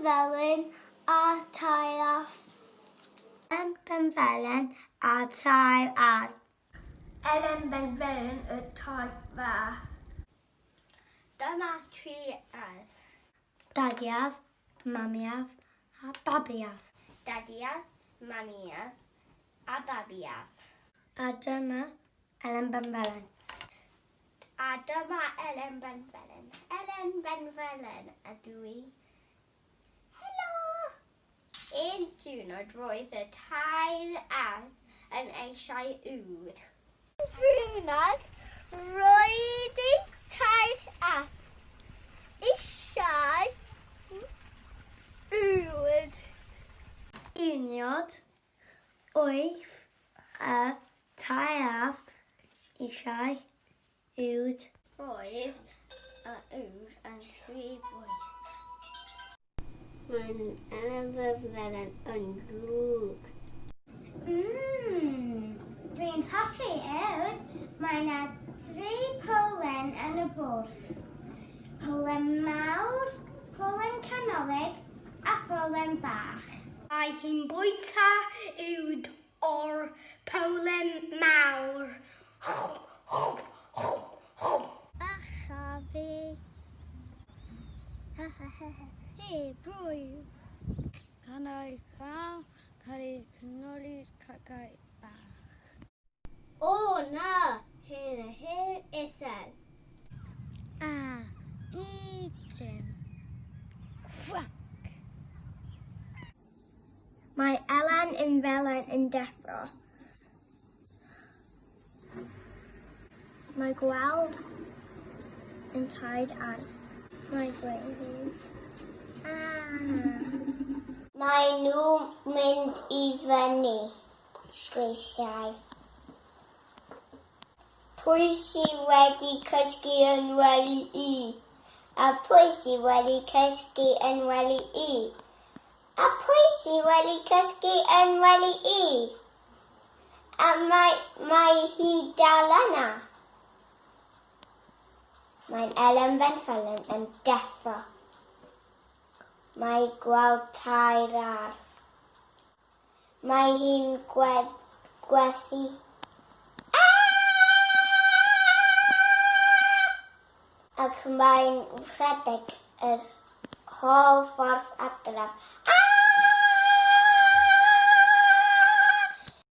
Benfelen a tair arth. Elen Benfelen a tair arth. Elen Benfelen y tair fach. Dyma tri arth. Dadiaf, mamiaf a babiaf. Dadiaf, mamiaf a babiaf. A dyma Elen Benfelen. A dyma Elen Benfelen. Elen Benfelen ydw i. Helo! Un diwrnod roedd y tair arth yn eisiau wd. Diwrnod roedd y tair arth eisiau wd. Uniad oedd y tair arth eisiau wd. Roedd y wd yn 3 blwydd. Mae'n Elen Benfelen yn drwg. Fi'n hoffi ewd. Mae yna 3 polen yn y bwrdd. Polen mawr, polen canolig a polen bach. Mae hi'n bwyta ywd o'r polen mawr. Acha fi. Hei, brwy. Canau cael, cael cynoli cacau bach. O na, hir isel. Eating. Crack. Mae Elen Benfelen yn deffro. Mae gweld yn taid arth. Mae gweithio. Mae nhw'n mynd I fyny. Grisiau. Pwy sydd wedi cysgu yn wely I? A pwy sydd wedi cysgu yn wely I? A pwy sydd wedi cysgu yn wely I? A mae hi dal yna. Mae'n Elen Benfelen yn deffro. Mae gweld tair arth. Mae hi'n gwerthu. Ac mae'n rhedeg yr holl ffordd adref.